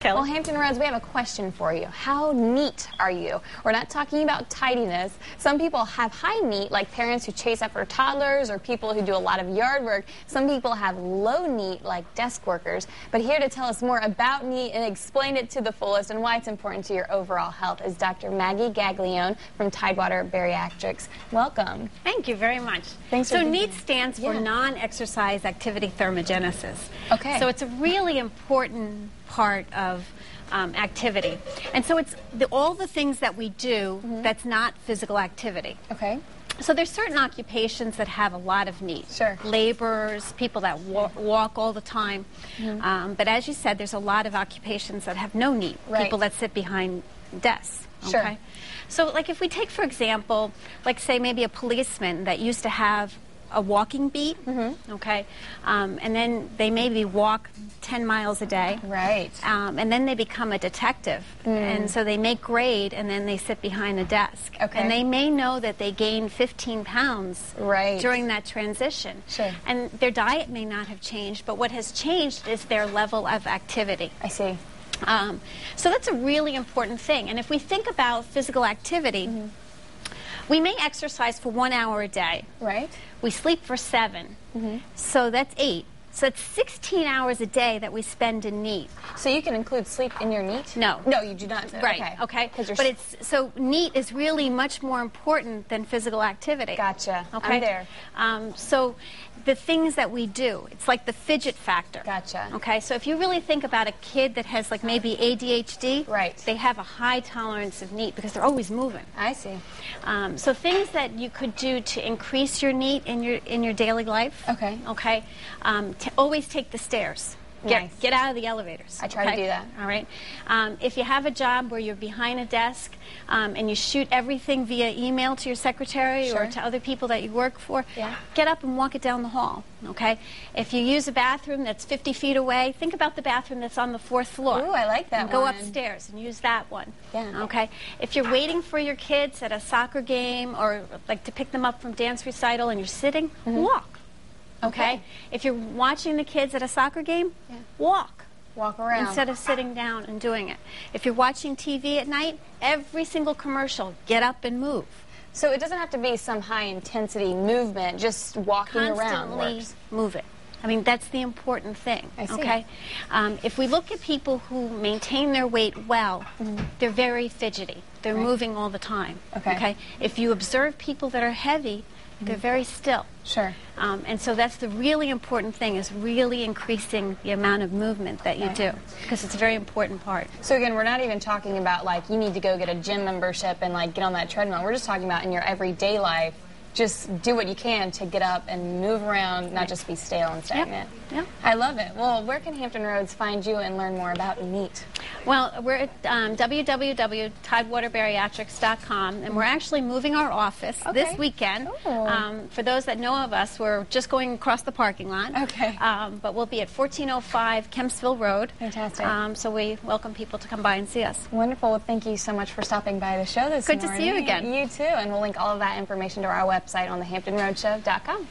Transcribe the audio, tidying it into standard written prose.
Kelly. Well, Hampton Roads, we have a question for you. How neat are you? We're not talking about tidiness. Some people have high neat, like parents who chase after toddlers or people who do a lot of yard work. Some people have low neat, like desk workers. But here to tell us more about neat and explain it to the fullest and why it's important to your overall health is Dr. Maggie Gaglione from Tidewater Bariatrics. Welcome. Thank you very much. Thanks for So being NEAT here. stands for non-exercise activity thermogenesis. Okay. So it's a really important part of activity. And so it's all the things that we do that's not physical activity. Okay. So there's certain occupations that have a lot of NEAT. Sure. Laborers, people that walk all the time. But as you said, there's a lot of occupations that have no NEAT. Right. People that sit behind desks. Sure. Okay? So like if we take, for example, like say maybe a policeman that used to have a walking beat, okay, and then they maybe walk 10 miles a day. Right. And then they become a detective. And so they make grade and then they sit behind a desk. Okay. And they may know that they gained 15 pounds Right. during that transition. Sure. And their diet may not have changed, but what has changed is their level of activity. I see. So that's a really important thing. And if we think about physical activity, we may exercise for 1 hour a day. Right. We sleep for 7. So that's 8. So it's 16 hours a day that we spend in NEAT. So you can include sleep in your NEAT? No. No, you do not. Right. Okay. 'Cause you're But it's so NEAT is really much more important than physical activity. Gotcha. Okay. I'm there. So the things that we do, it's like the fidget factor. Gotcha. Okay. So if you really think about a kid that has like maybe ADHD, Right. they have a high tolerance of NEAT because they're always moving. I see. So things that you could do to increase your NEAT in your daily life. Okay. Okay. Always take the stairs. Nice. Get out of the elevators. I try to do that. All right. If you have a job where you're behind a desk and you shoot everything via email to your secretary or Sure. to other people that you work for, Yeah. get up and walk it down the hall. Okay. If you use a bathroom that's 50 feet away, think about the bathroom that's on the 4th floor. Ooh, I like that and go one. upstairs and use that one. Yeah. Okay. If you're waiting for your kids at a soccer game or like to pick them up from dance recital and you're sitting, walk. Okay. If you're watching the kids at a soccer game, walk. Walk around. Instead of sitting down and doing it. If you're watching TV at night, every single commercial, get up and move. So it doesn't have to be some high intensity movement, just walking around Constantly works. move it. I mean, that's the important thing. I see. Okay. If we look at people who maintain their weight well, they're very fidgety. They're moving all the time. Okay. If you observe people that are heavy, they're very still. Sure. And so that's the really important thing, is really increasing the amount of movement that you do, because it's a very important part. So again, we're not even talking about like you need to go get a gym membership and like get on that treadmill. We're just talking about in your everyday life, just do what you can to get up and move around, not just be stale and stagnant. Yep. I love it. Well, where can Hampton Roads find you and learn more about NEAT? Well, we're at www.tidewaters.com, and we're actually moving our office this weekend. For those that know of us, we're just going across the parking lot. Okay. But we'll be at 1405 Kempsville Road. Fantastic. So we welcome people to come by and see us. Wonderful. Well, thank you so much for stopping by the show this Good morning. to see you again. You too. And we'll link all of that information to our website on thehamptonroadshow.com.